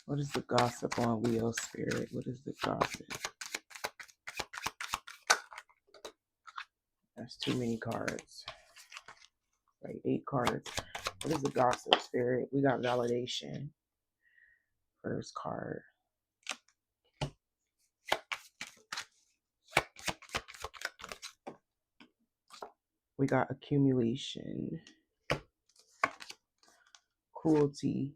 What is the gossip on Leo Spirit? What is the gossip? That's too many cards. Like 8 cards. What is the gossip, Spirit? We got validation. First card. We got accumulation, cruelty,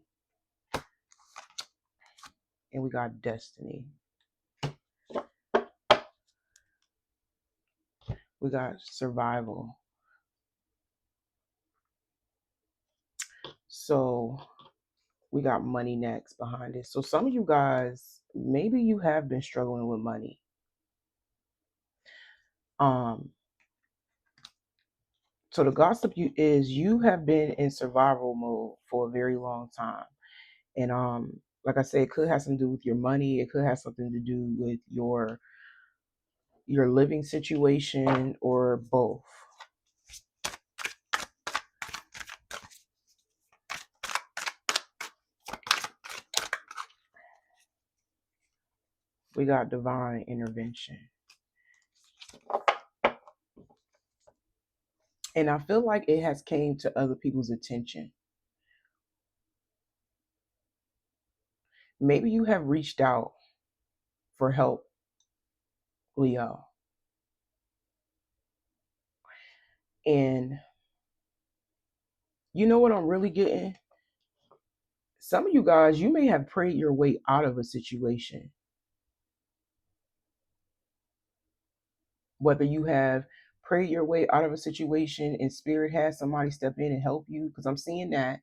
and we got destiny. We got survival. So we got money next behind it. So some of you guys, maybe you have been struggling with money. So the gossip is you have been in survival mode for a very long time. And like I said, it could have something to do with your money. It could have something to do with your living situation, or both. We got divine intervention. And I feel like it has came to other people's attention. Maybe you have reached out for help, Leo. And you know what I'm really getting? Some of you guys, you may have prayed your way out of a situation. Whether you have prayed your way out of a situation and spirit has somebody step in and help you, because I'm seeing that,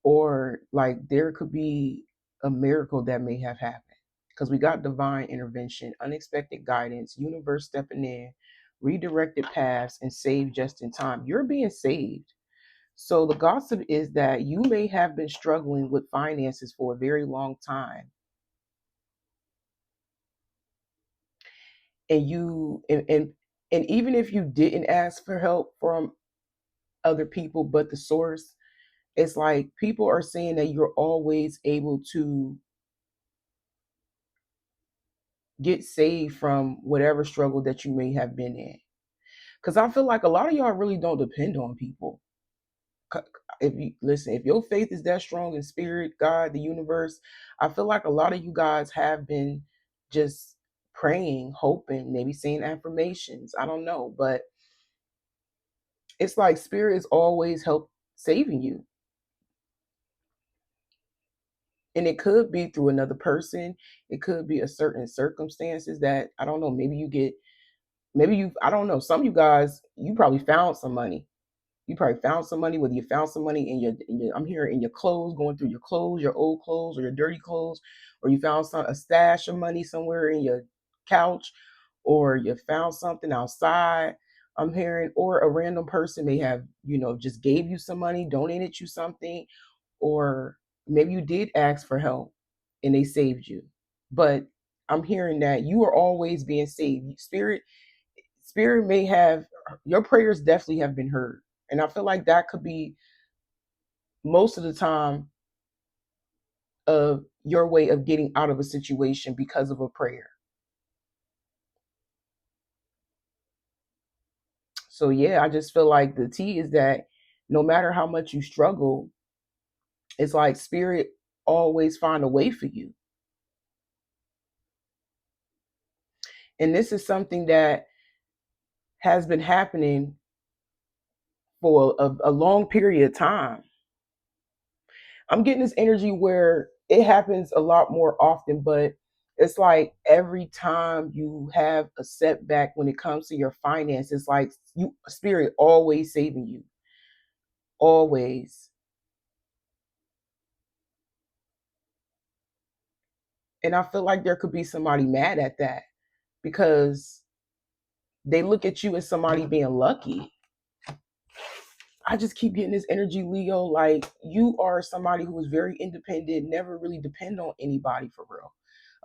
or like there could be a miracle that may have happened, because we got divine intervention, unexpected guidance, universe stepping in, redirected paths, and saved just in time. You're being saved. So the gossip is that you may have been struggling with finances for a very long time, and and even if you didn't ask for help from other people but the source, it's like people are saying that you're always able to get saved from whatever struggle that you may have been in. Because I feel like a lot of y'all really don't depend on people. If you listen, if your faith is that strong in spirit, God, the universe, I feel like a lot of you guys have been just praying, hoping, maybe saying affirmations. I don't know, but it's like spirit is always help saving you. And it could be through another person. It could be a certain circumstances that, I don't know, I don't know, some of you guys, you probably found some money. You probably found some money, whether you found some money in your I'm here in your clothes, going through your clothes, your old clothes or your dirty clothes, or you found a stash of money somewhere in your couch, or you found something outside. I'm hearing, or a random person may have, just gave you some money, donated you something, or maybe you did ask for help and they saved you. But I'm hearing that you are always being saved. Spirit may have, your prayers definitely have been heard. And I feel like that could be most of the time of your way of getting out of a situation because of a prayer. So yeah, I just feel like the tea is that no matter how much you struggle, it's like spirit always find a way for you. And this is something that has been happening for a long period of time. I'm getting this energy where it happens a lot more often, but it's like every time you have a setback when it comes to your finances, like you spirit always saving you. Always. And I feel like there could be somebody mad at that because they look at you as somebody being lucky. I just keep getting this energy, Leo. Like you are somebody who is very independent, never really depend on anybody for real.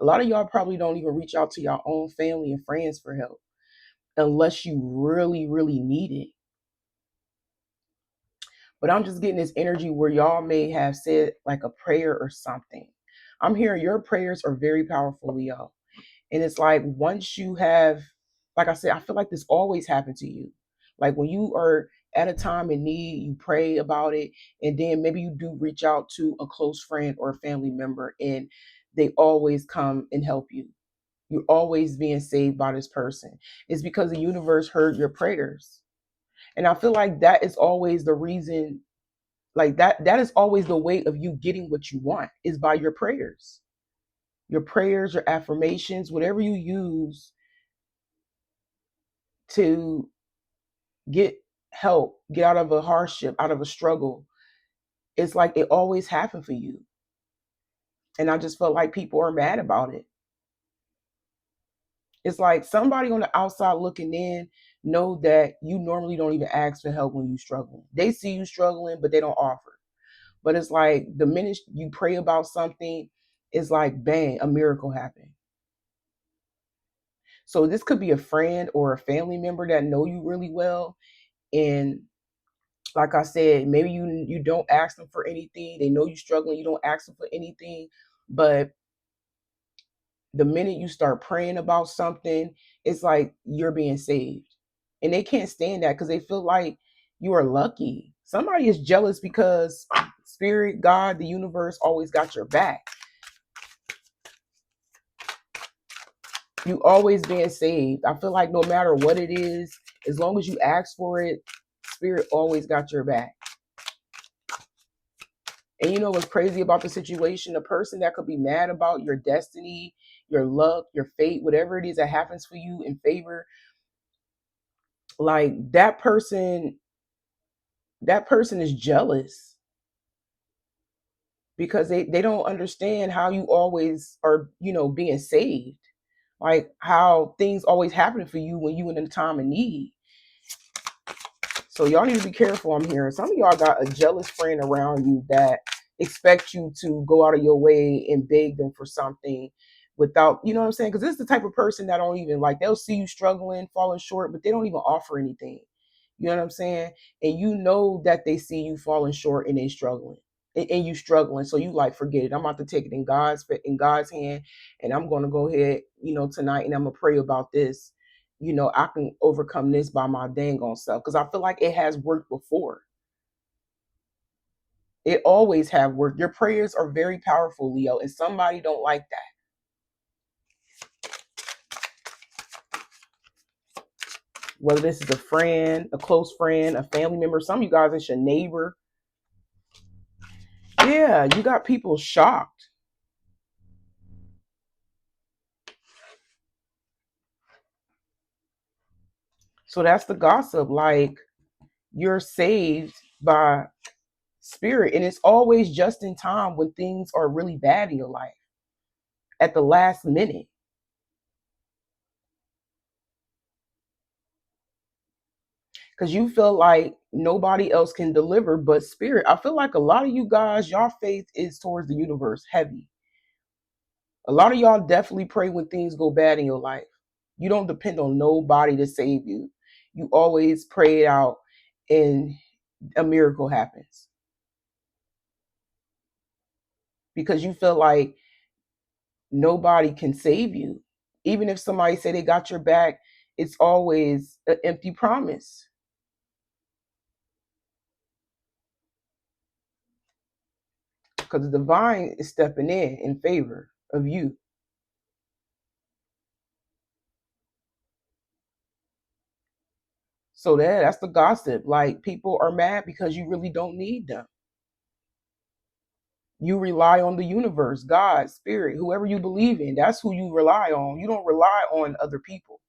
A lot of y'all probably don't even reach out to your own family and friends for help unless you really, really need it. But I'm just getting this energy where y'all may have said like a prayer or something. I'm hearing your prayers are very powerful, Leo. And it's like once you have, like I said, I feel like this always happened to you. Like when you are at a time in need, you pray about it, and then maybe you do reach out to a close friend or a family member, and they always come and help you. You're always being saved by this person. It's because the universe heard your prayers. And I feel like that is always the reason, like that is always the way of you getting what you want is by your prayers. Your prayers, your affirmations, whatever you use to get help, get out of a hardship, out of a struggle. It's like it always happened for you. And I just felt like people are mad about it. It's like somebody on the outside looking in know that you normally don't even ask for help when you struggling. They see you struggling, but they don't offer. But it's like the minute you pray about something, it's like bang, a miracle happened. So this could be a friend or a family member that know you really well, and like I said, maybe you don't ask them for anything. They know you're struggling. You don't ask them for anything, but the minute you start praying about something, it's like you're being saved, and they can't stand that because they feel like you are lucky. Somebody is jealous because spirit, God, the universe always got your back. You always being saved. I feel like no matter what it is, as long as you ask for it, spirit always got your back. And you know what's crazy about the situation? The person that could be mad about your destiny, your luck, your fate, whatever it is that happens for you in favor, like that person is jealous because they don't understand how you always are, being saved. Like how things always happen for you when you in a time of need. So y'all need to be careful. I'm hearing some of y'all got a jealous friend around you that expect you to go out of your way and beg them for something without, you know what I'm saying? Because this is the type of person that don't even like, they'll see you struggling, falling short, but they don't even offer anything. You know what I'm saying? And you know that they see you falling short and they struggling. And you struggling, so you like forget it. I'm about to take it in God's hand, and I'm gonna go ahead, tonight, and I'm gonna pray about this. I can overcome this by my dang on self because I feel like it has worked before. It always have worked. Your prayers are very powerful, Leo, and somebody don't like that. Whether this is a friend, a close friend, a family member, some of you guys, it's your neighbor. Yeah, you got people shocked. So that's the gossip. Like you're saved by spirit, and it's always just in time when things are really bad in your life at the last minute. Because you feel like nobody else can deliver but spirit. I feel like a lot of you guys, your faith is towards the universe heavy. A lot of y'all definitely pray when things go bad in your life. You don't depend on nobody to save you. You always pray it out and a miracle happens because you feel like nobody can save you. Even if somebody say they got your back, it's always an empty promise because the divine is stepping in favor of you. So that's the gossip. Like people are mad because you really don't need them. You rely on the universe, God, spirit, whoever you believe in. That's who you rely on. You don't rely on other people.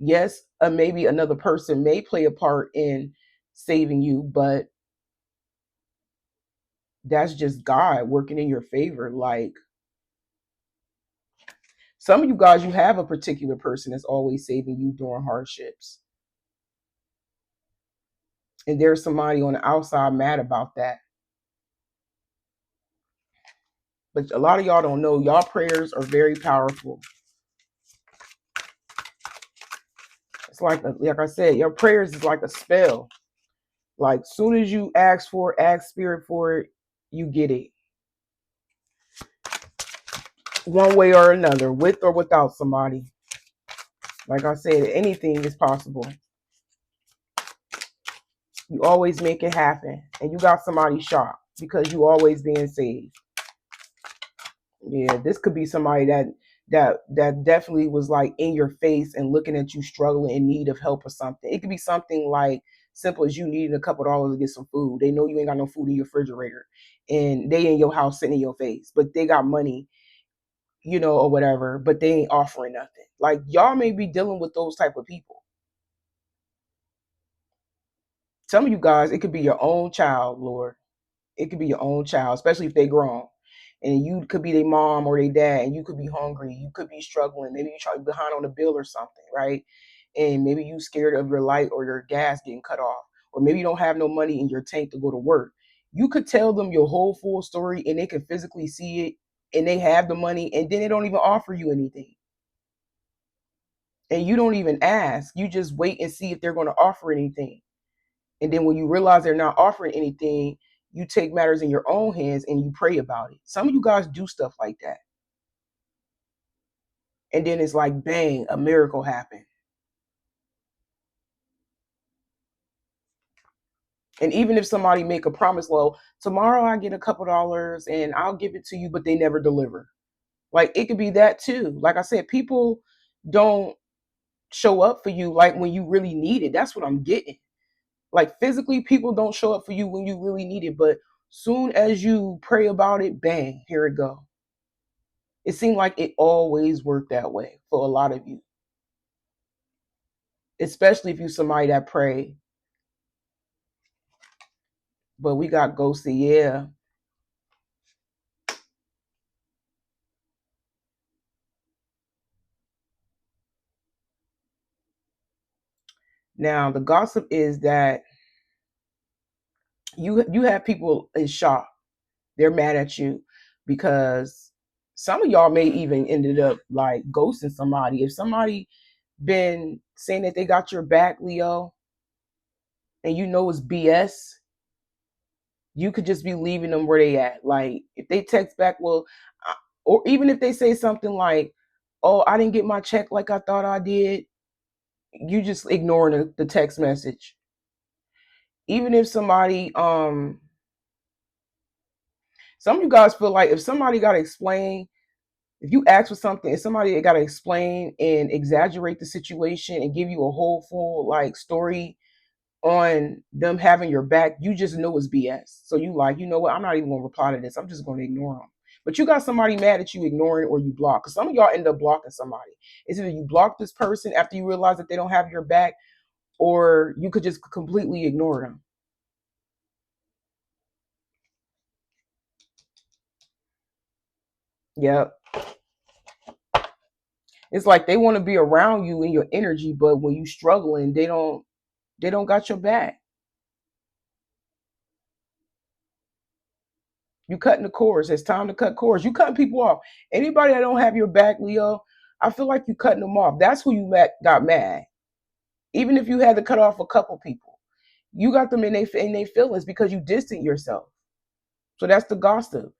Yes, maybe another person may play a part in saving you, but that's just God working in your favor. Like some of you guys, you have a particular person that's always saving you during hardships. And there's somebody on the outside mad about that. But a lot of y'all don't know, y'all prayers are very powerful. It's like I said, your prayers is like a spell. Like soon as you ask spirit for it, you get it. one way or another, with or without somebody. Like I said, anything is possible. You always make it happen, and you got somebody shocked because you always being saved. Yeah, this could be somebody that definitely was like in your face and looking at you struggling in need of help or something. It could be something like simple as you needing a couple dollars to get some food. They know you ain't got no food in your refrigerator, and they in your house sitting in your face, but they got money, or whatever, but they ain't offering nothing. Like y'all may be dealing with those type of people. Some of you guys, it could be your own child, Lord. It could be your own child, especially if they grown. And you could be their mom or their dad, and you could be hungry. You could be struggling. Maybe you try behind on a bill or something, right? And maybe you scared of your light or your gas getting cut off, or maybe you don't have no money in your tank to go to work. You could tell them your whole full story, and they can physically see it, and they have the money, and then they don't even offer you anything. And you don't even ask. You just wait and see if they're going to offer anything. And then when you realize they're not offering anything, you take matters in your own hands and you pray about it. Some of you guys do stuff like that. And then it's like, bang, a miracle happened. And even if somebody make a promise, well, tomorrow I get a couple dollars and I'll give it to you, but they never deliver. Like it could be that too. Like I said, people don't show up for you like when you really need it. That's what I'm getting. Like physically, people don't show up for you when you really need it, but soon as you pray about it, bang, here it go. It seemed like it always worked that way for a lot of you, especially if you somebody that pray. But we got ghosted, yeah. Now the gossip is that you have people in shock. They're mad at you because some of y'all may even ended up like ghosting somebody. If somebody been saying that they got your back, Leo, and you know it's BS, you could just be leaving them where they at. Like if they text back, well, or even if they say something like, "Oh, I didn't get my check like I thought I did," you just ignoring the text message. Even if somebody, some of you guys feel like if somebody got to explain, if you ask for something and somebody got to explain and exaggerate the situation and give you a whole full like story on them having your back, you just know it's BS. So you like, you know what? I'm not even gonna reply to this. I'm just gonna ignore them. But you got somebody mad at you ignoring or you block. Because some of y'all end up blocking somebody. It's either you block this person after you realize that they don't have your back, or you could just completely ignore them. Yeah. It's like they want to be around you in your energy, but when you struggling, they don't got your back. You cutting the cords. It's time to cut cords. You cutting people off. Anybody that don't have your back, Leo, I feel like you cutting them off. That's who you got mad. Even if you had to cut off a couple people, you got them in their feelings because you distant yourself. So that's the gossip.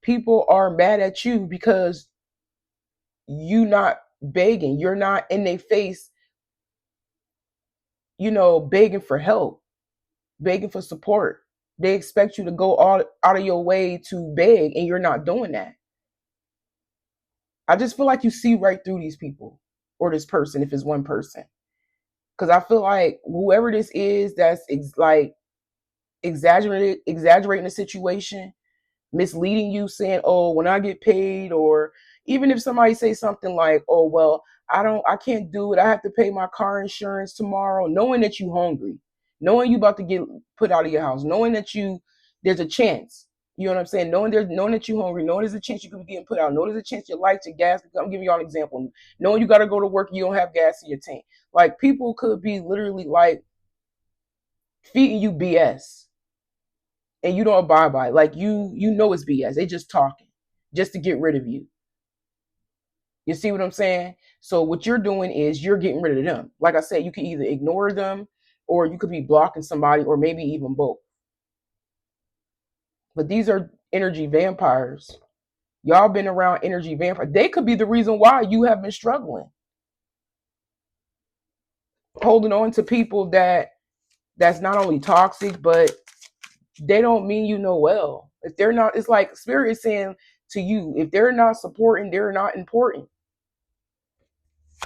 People are mad at you because you not begging. You're not in their face, begging for help, begging for support. They expect you to go all out of your way to beg, and you're not doing that. I just feel like you see right through these people or this person if it's one person. Because I feel like whoever this is that's like exaggerating the situation, misleading you, saying, "Oh, when I get paid," or even if somebody say something like, "Oh, well, I can't do it. I have to pay my car insurance tomorrow," knowing that you hungry, knowing you about to get put out of your house, knowing that there's a chance. You know what I'm saying? Knowing that you hungry, knowing there's a chance you could be getting put out, knowing there's a chance your lights, your gas. I'm giving y'all an example. Knowing you got to go to work, you don't have gas in your tank. Like people could be literally like feeding you BS and you don't abide by it. Like you know it's BS. They just talking just to get rid of you. You see what I'm saying? So what you're doing is you're getting rid of them. Like I said, you can either ignore them or you could be blocking somebody or maybe even both. But these are energy vampires. Y'all been around energy vampires. They could be the reason why you have been struggling. Holding on to people that's not only toxic, but they don't mean you no well. If they're not, it's like spirit is saying to you, if they're not supporting, they're not important.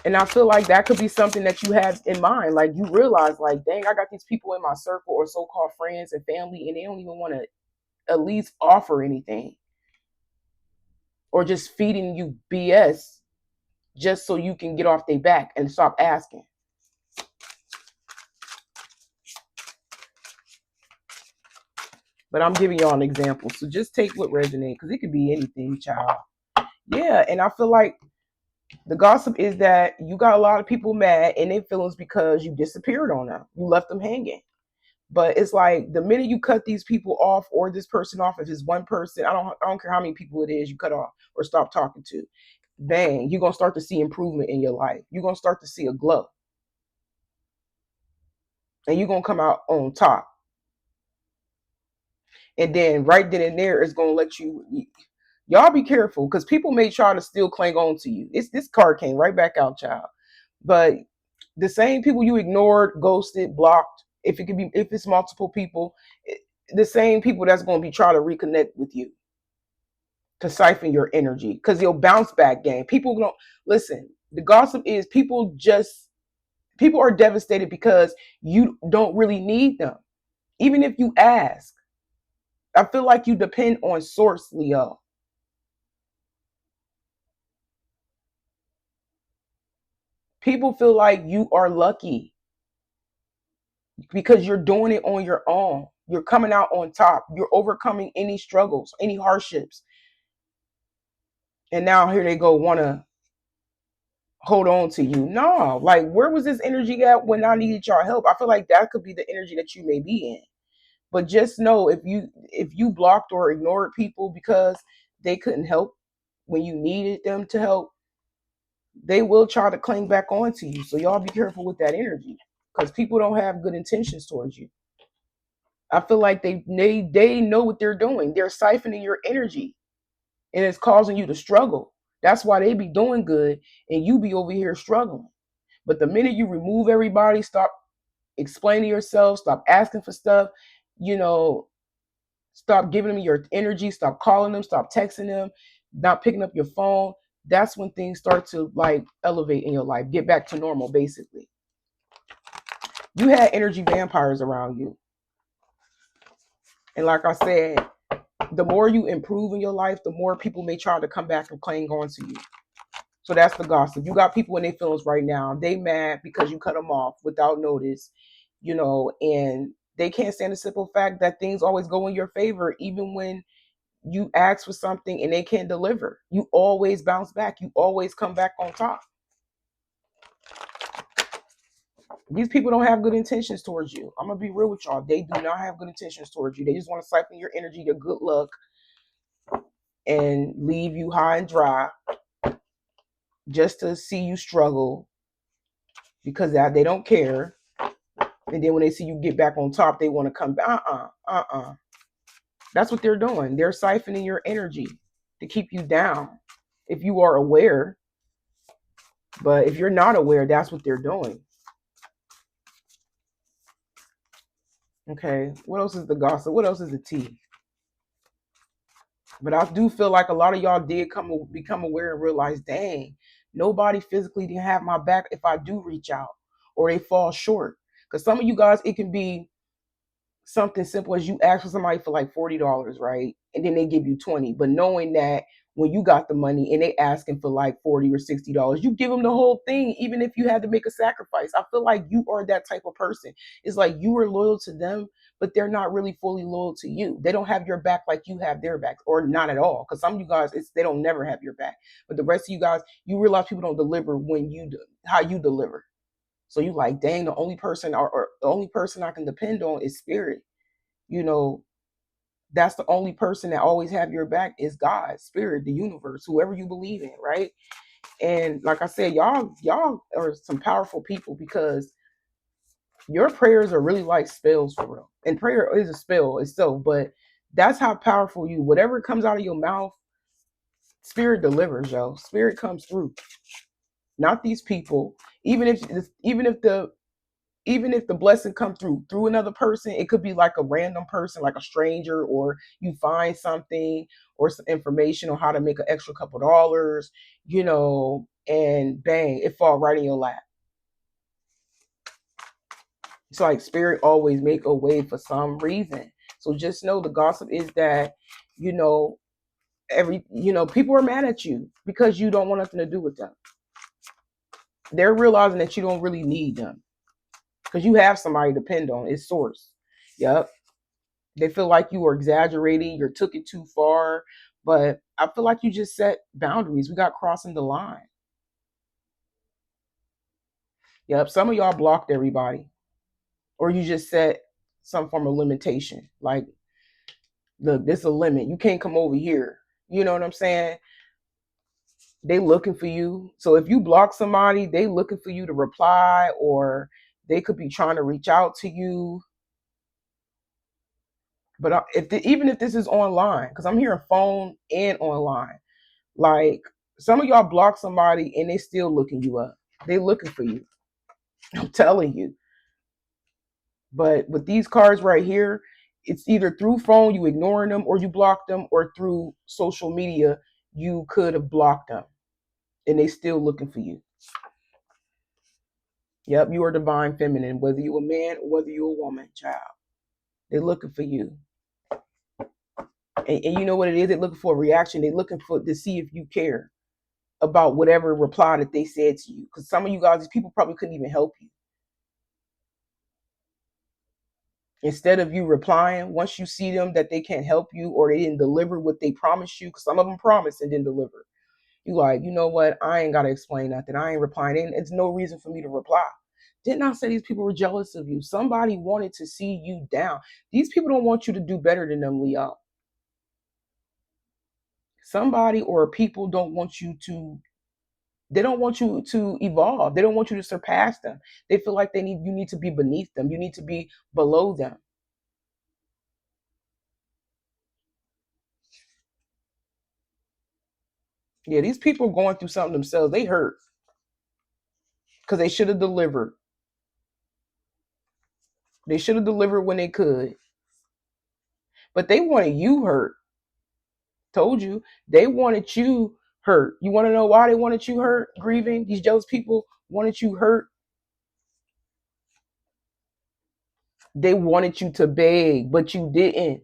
And I feel like that could be something that you have in mind. Like you realize, like, dang, I got these people in my circle or so-called friends and family, and they don't even want to at least offer anything. Or just feeding you BS just so you can get off their back and stop asking. But I'm giving y'all an example. So just take what resonates, because it could be anything, child. Yeah, and I feel like the gossip is that you got a lot of people mad in their feelings because you disappeared on them. You left them hanging. But it's like the minute you cut these people off or this person off, if it's one person, I don't care how many people it is you cut off or stop talking to, bang, you're gonna start to see improvement in your life. You're gonna start to see a glow. And you're gonna come out on top. And then right then and there it's gonna let y'all be careful, because people may try to still cling on to you. This card came right back out, child. But the same people you ignored, ghosted, blocked, if it's multiple people, the same people that's going to be trying to reconnect with you to siphon your energy, because you'll bounce back game. People don't listen. The gossip is people are devastated because you don't really need them, even if you ask. I feel like you depend on source, Leo. People feel like you are lucky because you're doing it on your own. You're coming out on top. You're overcoming any struggles, any hardships. And now here they go, want to hold on to you. No, like, where was this energy at when I needed your help? I feel like that could be the energy that you may be in. But just know, if you blocked or ignored people because they couldn't help when you needed them to help, they will try to cling back on to you. So y'all be careful with that energy, because people don't have good intentions towards you. I feel like they know what they're doing. They're siphoning your energy, and it's causing you to struggle. That's why they be doing good and you be over here struggling. But the minute you remove everybody, stop explaining yourself, stop asking for stuff, you know, stop giving them your energy, stop calling them, stop texting them, not picking up your phone, that's when things start to like elevate in your life, get back to normal basically. You had energy vampires around you. And like I said, the more you improve in your life, the more people may try to come back and cling on to you. So that's the gossip. You got people in their feelings right now. They mad because you cut them off without notice, and they can't stand the simple fact that things always go in your favor, even when you ask for something and they can't deliver. You always bounce back. You always come back on top. These people don't have good intentions towards you. I'm gonna be real with y'all. They do not have good intentions towards you. They just want to siphon your energy, your good luck, and leave you high and dry just to see you struggle, because they don't care. And then when they see you get back on top, they want to come back. That's what they're doing. They're siphoning your energy to keep you down, if you are aware. But if you're not aware, that's what they're doing. Okay, what else is the gossip? What else is the tea? But I do feel like a lot of y'all did become aware and realize, dang, nobody physically didn't have my back if I do reach out, or they fall short. Because some of you guys, it can be something simple as you ask for somebody for like $40, right? And then they give you 20. But knowing that when you got the money and they asking for like $40 or $60, you give them the whole thing, even if you had to make a sacrifice. I feel like you are that type of person. It's like you are loyal to them, but they're not really fully loyal to you. They don't have your back like you have their back, or not at all. Because some of you guys, they don't never have your back. But the rest of you guys, you realize people don't deliver when you do, how you deliver. So you like, dang, the only person or the only person I can depend on is spirit. You know, that's the only person that always have your back is God, spirit, the universe, whoever you believe in, right? And like I said, y'all are some powerful people, because your prayers are really like spells for real. And prayer is a spell itself, but that's how powerful whatever comes out of your mouth, Spirit delivers, yo. Spirit comes through. Not these people. Even if the blessing come through another person, it could be like a random person, like a stranger, or you find something or some information on how to make an extra couple dollars, and bang, it fall right in your lap. It's like spirit always make a way for some reason. So just know the gossip is that, you know, people are mad at you because you don't want nothing to do with them. They're realizing that you don't really need them because you have somebody to depend on. It's source. Yep. They feel like you are exaggerating, you took it too far. But I feel like you just set boundaries. We got crossing the line. Yep. Some of y'all blocked everybody. Or you just set some form of limitation. Like, look, this is a limit. You can't come over here. You know what I'm saying? They looking for you. So if you block somebody, they looking for you to reply, or they could be trying to reach out to you. But even if this is online, because I'm hearing phone and online, like some of y'all block somebody and they still looking you up. They looking for you. I'm telling you. But with these cards right here, it's either through phone, you ignoring them, or you block them, or through social media, you could have blocked them and they still looking for you. Yep, you are divine feminine, whether you a man or whether you a woman, child. They're looking for you. And you know what it is? They're looking for a reaction. They're looking for to see if you care about whatever reply that they said to you. Because some of you guys, these people probably couldn't even help you. Instead of you replying, once you see them that they can't help you or they didn't deliver what they promised you, because some of them promised and didn't deliver. You like, you know what? I ain't got to explain nothing. I ain't replying. It's no reason for me to reply. Didn't I say these people were jealous of you? Somebody wanted to see you down. These people don't want you to do better than them, Leo. Somebody or people don't want you to, they don't want you to evolve. They don't want you to surpass them. They feel like you need to be beneath them. You need to be below them. Yeah, these people are going through something themselves. They hurt because they should have delivered. They should have delivered when they could. But they wanted you hurt. Told you. They wanted you hurt. You want to know why they wanted you hurt? Grieving. These jealous people wanted you hurt. They wanted you to beg, but you didn't.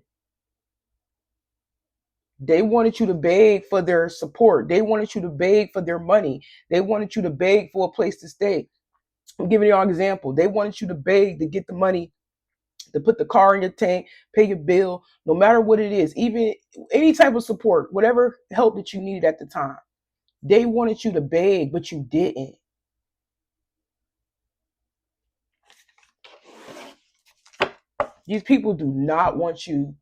They wanted you to beg for their support. They wanted you to beg for their money. They wanted you to beg for a place to stay. I'm giving y'all an example. They wanted you to beg to get the money to put the car in your tank, pay your bill, no matter what it is, even any type of support, whatever help that you needed at the time. They wanted you to beg, but you didn't. These people do not want you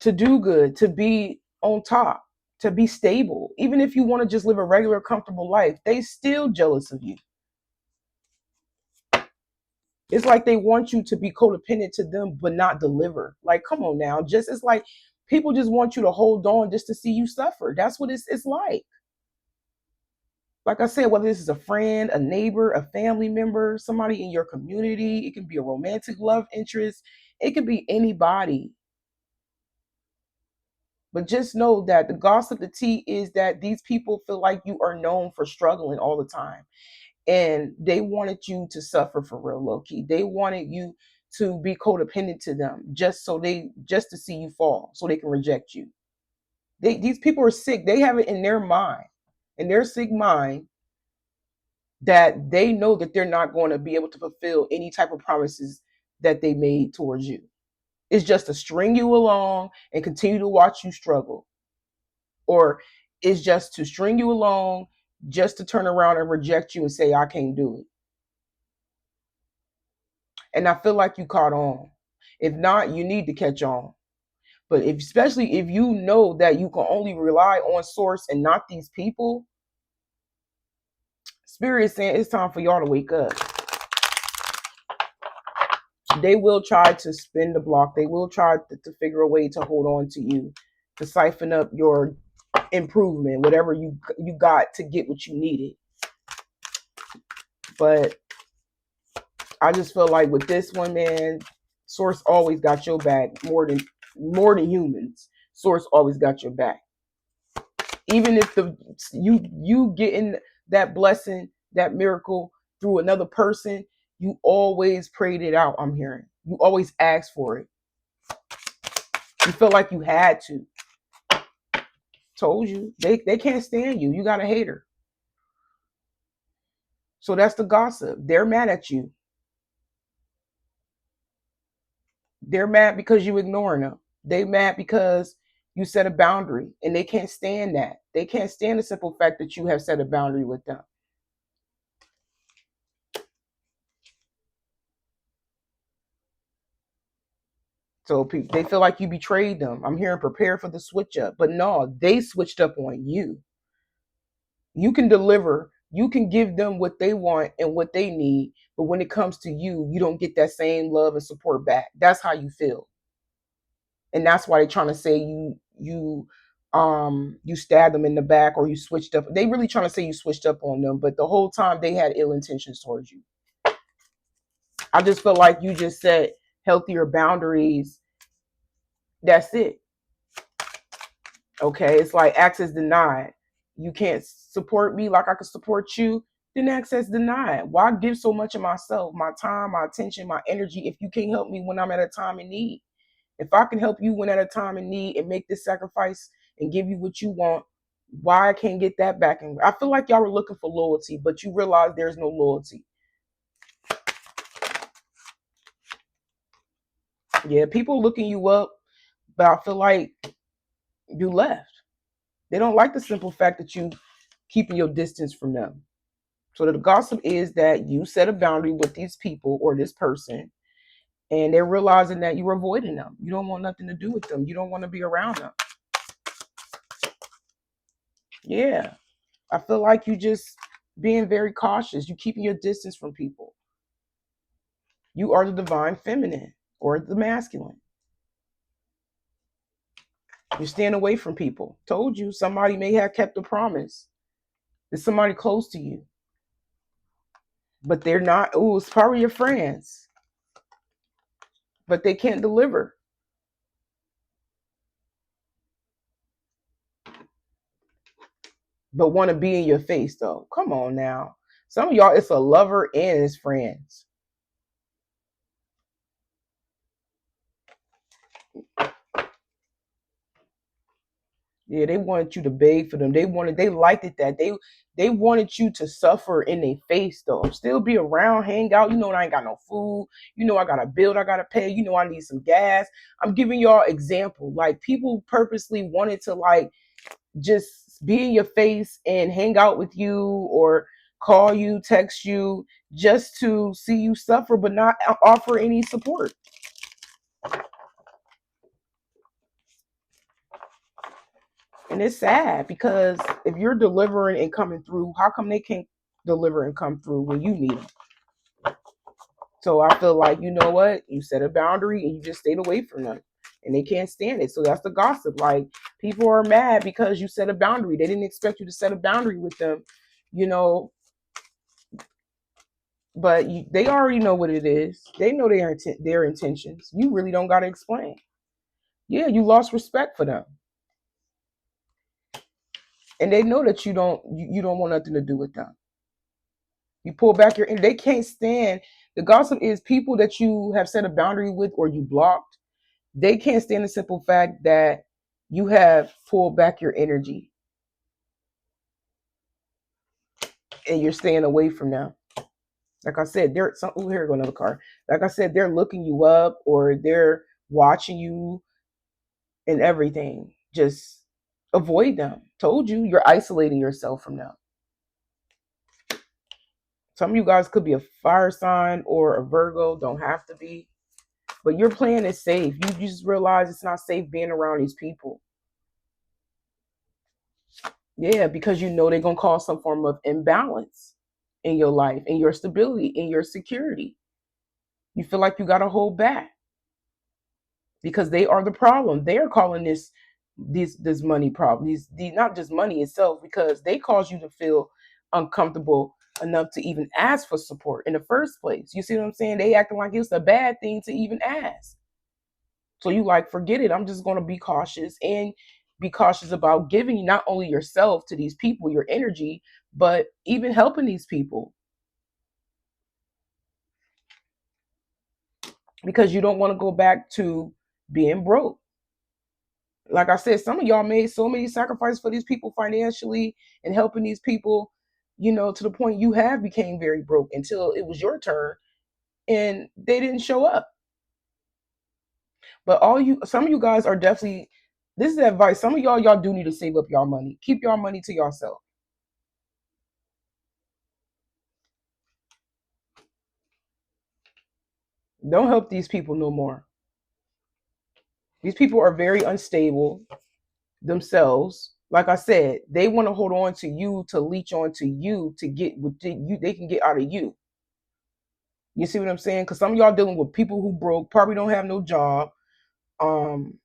to do good, to be on top, to be stable. Even if you want to just live a regular, comfortable life, they still jealous of you. It's like they want you to be codependent to them, but not deliver. Like, come on now. It's like people just want you to hold on just to see you suffer. That's what it's like. Like I said, whether this is a friend, a neighbor, a family member, somebody in your community, it can be a romantic love interest, it could be anybody. But just know that the gossip, the tea is that these people feel like you are known for struggling all the time. And they wanted you to suffer for real, low key. They wanted you to be codependent to them just to see you fall so they can reject you. These people are sick. They have it in their mind, in their sick mind, that they know that they're not going to be able to fulfill any type of promises that they made towards you. It's just to string you along and continue to watch you struggle. Or it's just to string you along just to turn around and reject you and say, I can't do it. And I feel like you caught on. If not, you need to catch on. But especially if you know that you can only rely on source and not these people, Spirit is saying it's time for y'all to wake up. They will try to spin the block. They will try to figure a way to hold on to you, to siphon up your improvement, whatever you got to get what you needed. But I just feel like with this one, man, Source always got your back more than humans. Source always got your back. Even if you getting that blessing, that miracle through another person, you always prayed it out. I'm hearing you always asked for it. You feel like you had to. Told you they can't stand you. You got a hater. So that's the gossip. They're mad at you. They're mad because you ignoring them. They mad because you set a boundary, and they can't stand that. They can't stand the simple fact that you have set a boundary with them. So they feel like you betrayed them. I'm hearing prepare for the switch up, but no, they switched up on you. You can deliver. You can give them what they want and what they need, but when it comes to you, you don't get that same love and support back. That's how you feel, and that's why they're trying to say you stabbed them in the back or you switched up. They really trying to say you switched up on them, but the whole time they had ill intentions towards you. I just feel like you just set healthier boundaries. That's it. Okay, it's like access denied. You can't support me like I could support you, then access denied. Why give so much of myself, my time, my attention, my energy if you can't help me when I'm at a time in need? If I can help you when at a time in need and make this sacrifice and give you what you want, why I can't get that back? And I feel like y'all were looking for loyalty, but you realize there's no loyalty. Yeah, people looking you up, but I feel like you left. They don't like the simple fact that you keeping your distance from them. So the gossip is that you set a boundary with these people or this person, and they're realizing that you're avoiding them. You don't want nothing to do with them. You don't want to be around them. Yeah. I feel like you just being very cautious. You keeping your distance from people. You are the divine feminine or the masculine. You're staying away from people. Told you somebody may have kept a promise. It's somebody close to you. But they're not. Oh, it's probably your friends. But they can't deliver. But want to be in your face though. Come on now. Some of y'all, it's a lover and his friends. Yeah, they wanted you to beg for them. They liked it that they wanted you to suffer in their face though. Still be around, hang out. You know, I ain't got no food. You know, I got a bill I gotta pay. You know, I need some gas. I'm giving y'all example. Like people purposely wanted to like just be in your face and hang out with you or call you, text you, just to see you suffer, but not offer any support. And it's sad because if you're delivering and coming through, how come they can't deliver and come through when you need them? So I feel like, you know what? You set a boundary and you just stayed away from them. And they can't stand it. So that's the gossip. Like people are mad because you set a boundary. They didn't expect you to set a boundary with them, you know, but they already know what it is. They know their intentions. You really don't got to explain. Yeah, you lost respect for them. And they know that you don't want nothing to do with them. You pull back your, and they can't stand. The gossip is people that you have set a boundary with or you blocked. They can't stand the simple fact that you have pulled back your energy and you're staying away from them. Like I said, they're some. Oh, here go another car. Like I said, they're looking you up or they're watching you and everything. Just avoid them. Told you, you're isolating yourself from them. Some of you guys could be a fire sign or a Virgo. Don't have to be. But your plan is safe. You just realize it's not safe being around these people. Yeah, because you know they're going to cause some form of imbalance in your life, in your stability, in your security. You feel like you got to hold back because they are the problem. They are calling this money problem. These not just money itself, because they cause you to feel uncomfortable enough to even ask for support in the first place. You see what I'm saying? They acting like it's a bad thing to even ask. So you like, forget it. I'm just going to be cautious, and be cautious about giving not only yourself to these people, your energy, but even helping these people, because you don't want to go back to being broke. Like I said, some of y'all made so many sacrifices for these people financially and helping these people, to the point you have became very broke until it was your turn and they didn't show up. But some of you guys are definitely, this is advice. Some of y'all do need to save up y'all money. Keep your money to yourself. Don't help these people no more. These people are very unstable themselves. Like I said, they want to hold on to you, to leech on to you, to get what they can get out of you. You see what I'm saying? Because some of y'all dealing with people who broke, probably don't have no job, um,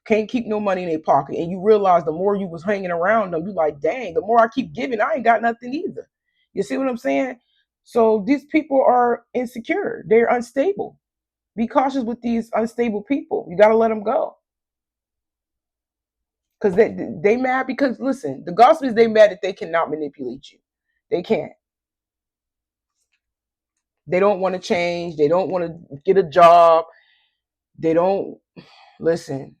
can't keep no money in their pocket, and you realize the more you was hanging around them, you like, dang, the more I keep giving, I ain't got nothing either. You see what I'm saying? So these people are insecure. They're unstable. Be cautious with these unstable people. You got to let them go. Because they mad because, listen, the gospel is they mad that they cannot manipulate you. They can't. They don't want to change. They don't want to get a job. They don't listen.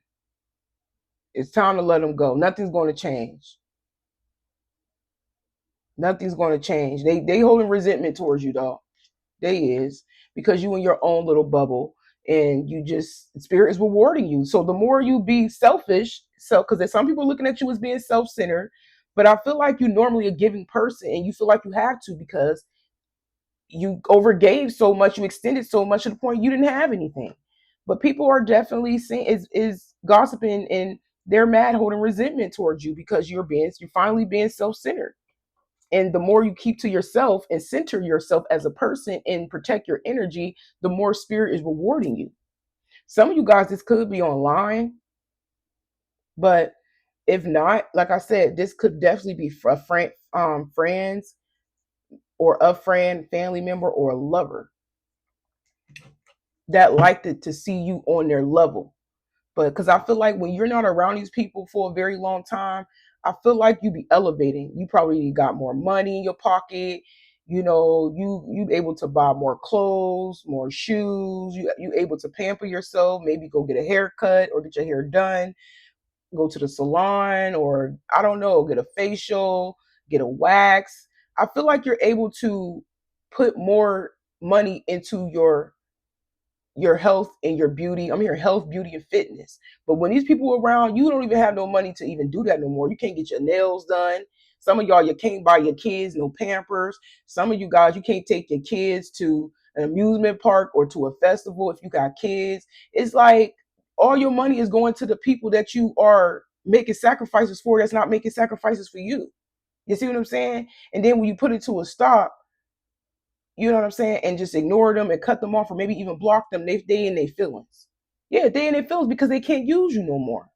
It's time to let them go. Nothing's going to change. Nothing's going to change. They holding resentment towards you, though. They is, because you in your own little bubble, and you just, spirit is rewarding you. So the more you be selfish, so because there's some people looking at you as being self-centered, but I feel like you normally a giving person, and you feel like you have to because you overgave so much, you extended so much to the point you didn't have anything. But people are definitely saying is gossiping, and they're mad, holding resentment towards you because you're finally being self-centered. And the more you keep to yourself and center yourself as a person and protect your energy, the more spirit is rewarding you. Some of you guys, this could be online, but if not, like I said, this could definitely be a friends, or a friend, family member, or a lover that liked it to see you on their level. But because I feel like when you're not around these people for a very long time, I feel like you be elevating. You probably got more money in your pocket. You able to buy more clothes, more shoes. You able to pamper yourself. Maybe go get a haircut or get your hair done. Go to the salon, or I don't know, get a facial, get a wax. I feel like you're able to put more money into your health and your beauty. I'm here, health, beauty, and fitness. But when these people are around, you don't even have no money to even do that no more. You can't get your nails done. Some of y'all, you can't buy your kids no Pampers. Some of you guys, you can't take your kids to an amusement park or to a festival if you got kids. It's like all your money is going to the people that you are making sacrifices for, that's not making sacrifices for you. You see what I'm saying? And then when you put it to a stop, you know what I'm saying, and just ignore them and cut them off, or maybe even block them, they in their feelings. Yeah, they in their feelings because they can't use you no more.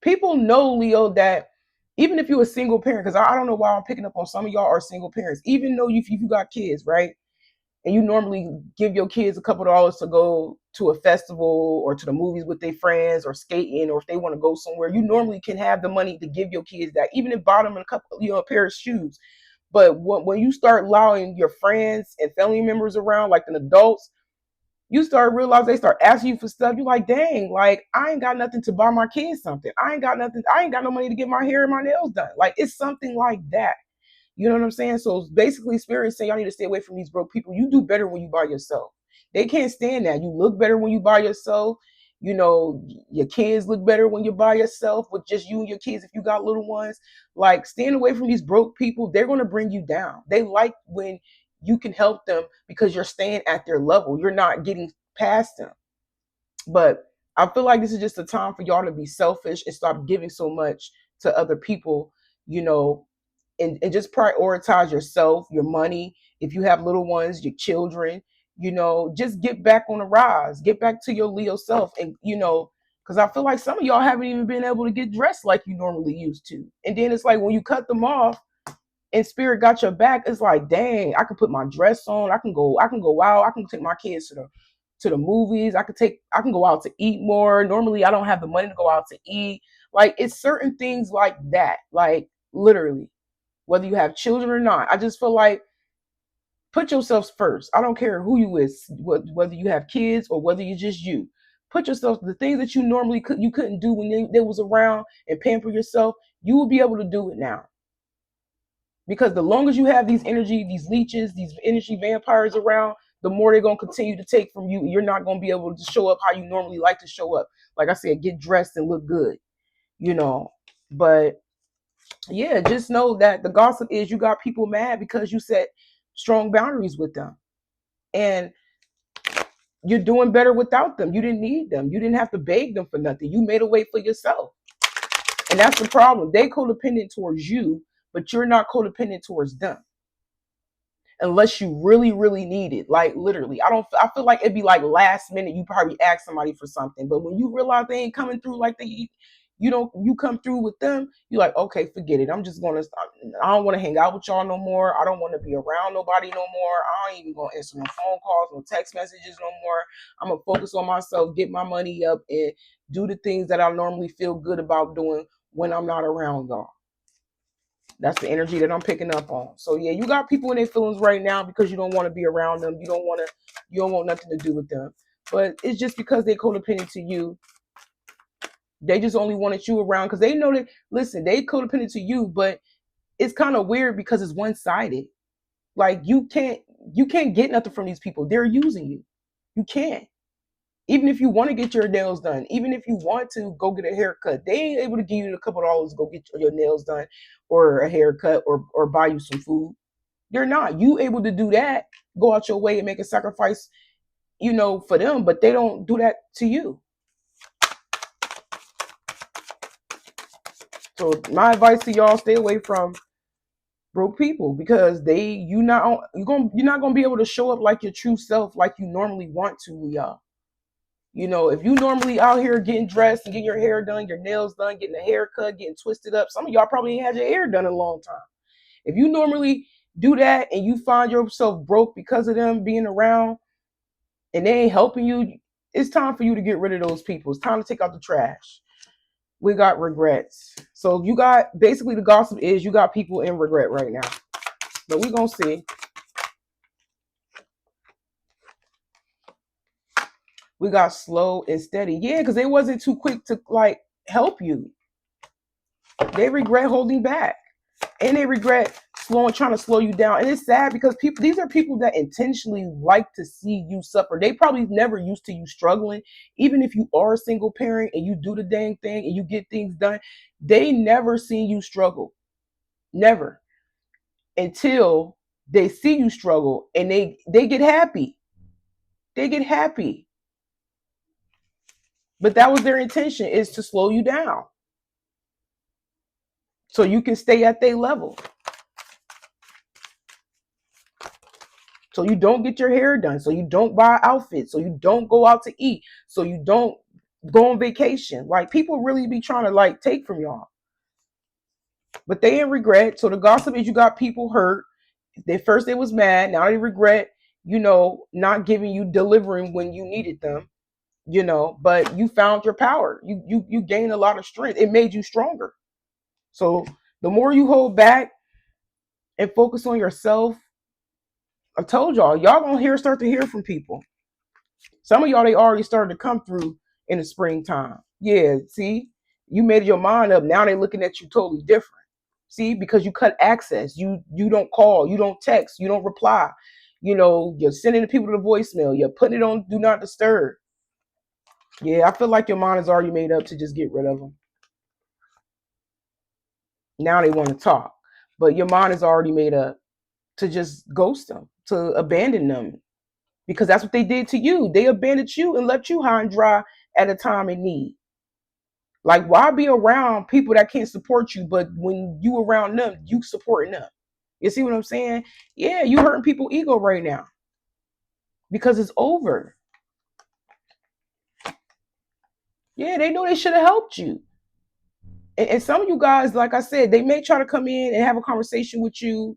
People know, Leo, that even if you're a single parent, because I don't know why I'm picking up on some of y'all are single parents, even though you got kids, right? And you normally give your kids a couple of dollars to go to a festival or to the movies with their friends or skating, or if they want to go somewhere, you normally can have the money to give your kids that, even if bought them a couple, a pair of shoes. But when you start allowing your friends and family members around, like the adults, you start realize they start asking you for stuff. You're like, dang, like I ain't got nothing to buy my kids something. I ain't got nothing. I ain't got no money to get my hair and my nails done. Like it's something like that. You know what I'm saying? So basically, spirit is saying y'all need to stay away from these broke people. You do better when you by yourself. They can't stand that. You look better when you by yourself. Your kids look better when you're by yourself with just you and your kids if you got little ones. Like, stand away from these broke people. They're going to bring you down. They like when you can help them because you're staying at their level. You're not getting past them. But I feel like this is just a time for y'all to be selfish and stop giving so much to other people, you know, and just prioritize yourself, your money. If you have little ones, your children, Just get back on the rise, get back to your Leo self. And because I feel like some of y'all haven't even been able to get dressed like you normally used to. And then it's like when you cut them off and spirit got your back, it's like, dang, I can put my dress on, I can go out, I can take my kids to the movies, I can go out to eat more. Normally I don't have the money to go out to eat. Like, it's certain things like that, like literally, whether you have children or not. I just feel like, put yourselves first. I don't care who you is, whether you have kids or whether you're just you. Put yourself, the things that you normally you couldn't do when they was around, and pamper yourself, you will be able to do it now. Because the longer you have these leeches, these energy vampires around, the more they're gonna continue to take from you. You're not gonna be able to show up how you normally like to show up. Like I said, get dressed and look good, you know. But yeah, just know that the gossip is, you got people mad because you set strong boundaries with them. And you're doing better without them. You didn't need them. You didn't have to beg them for nothing. You made a way for yourself. And that's the problem. They codependent towards you, but you're not codependent towards them. Unless you really, really need it. Like, literally. I feel like it'd be like last minute you probably ask somebody for something. But when you realize they ain't coming through like you come through with them, you're like, okay, forget it. I don't want to hang out with y'all no more. I don't want to be around nobody no more. I ain't even gonna answer no phone calls, no text messages no more. I'm gonna focus on myself, get my money up, and do the things that I normally feel good about doing when I'm not around y'all. That's the energy that I'm picking up on. So yeah, you got people in their feelings right now because you don't want to be around them. You don't want nothing to do with them. But it's just because they're codependent to you. They just only wanted you around because they know that, listen, they codependent to you, but it's kind of weird because it's one-sided. Like, you can't get nothing from these people. They're using you. You can't. Even if you want to get your nails done, even if you want to go get a haircut, they ain't able to give you a couple of dollars to go get your nails done or a haircut or buy you some food. They're not. You able to do that, go out your way and make a sacrifice, for them, but they don't do that to you. So my advice to y'all, stay away from broke people because you're not gonna be able to show up like your true self like you normally want to, y'all. If you normally out here getting dressed and getting your hair done, your nails done, getting a haircut, getting twisted up, some of y'all probably ain't had your hair done in a long time. If you normally do that and you find yourself broke because of them being around and they ain't helping you, it's time for you to get rid of those people. It's time to take out the trash. We got regrets. So you got, basically the gossip is you got people in regret right now. But we gonna see. We got slow and steady. Yeah, because they wasn't too quick to like help you. They regret holding back. And they regret trying to slow you down. And it's sad because these are people that intentionally like to see you suffer. They probably never used to you struggling. Even if you are a single parent and you do the dang thing and you get things done, they never seen you struggle. Never. Until they see you struggle and they get happy. They get happy. But that was their intention, is to slow you down. So you can stay at their level. So you don't get your hair done. So you don't buy outfits. So you don't go out to eat. So you don't go on vacation. Like, people really be trying to like take from y'all. But they ain't regret. So the gossip is you got people hurt. First they was mad. Now they regret, not giving you, delivering when you needed them. But you found your power. You gained a lot of strength. It made you stronger. So the more you hold back and focus on yourself, I told y'all gonna start to hear from people. Some of y'all, they already started to come through in the springtime. Yeah, see, you made your mind up. Now they looking at you totally different. See, because you cut access. You don't call, you don't text, you don't reply. You're sending the people to the voicemail. You're putting it on do not disturb. Yeah, I feel like your mind is already made up to just get rid of them. Now they want to talk, but your mind is already made up to just ghost them, to abandon them, because that's what they did to you. They abandoned you and left you high and dry at a time in need. Like, why be around people that can't support you, but when you around them, you supporting them? You see what I'm saying? Yeah, you hurting people's ego right now because it's over. Yeah, they know they should have helped you. And some of you guys, like I said, they may try to come in and have a conversation with you,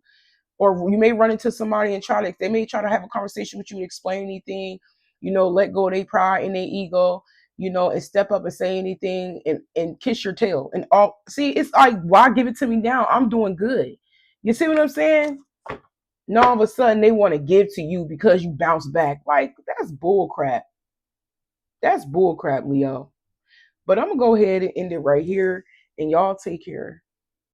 or you may run into somebody and they may try to have a conversation with you and explain anything, let go of their pride and their ego, and step up and say anything and kiss your tail. And all, see, it's like, why give it to me now? I'm doing good. You see what I'm saying? Now all of a sudden they want to give to you because you bounce back. Like, that's bull crap. That's bull crap, Leo. But I'm gonna go ahead and end it right here, and y'all take care.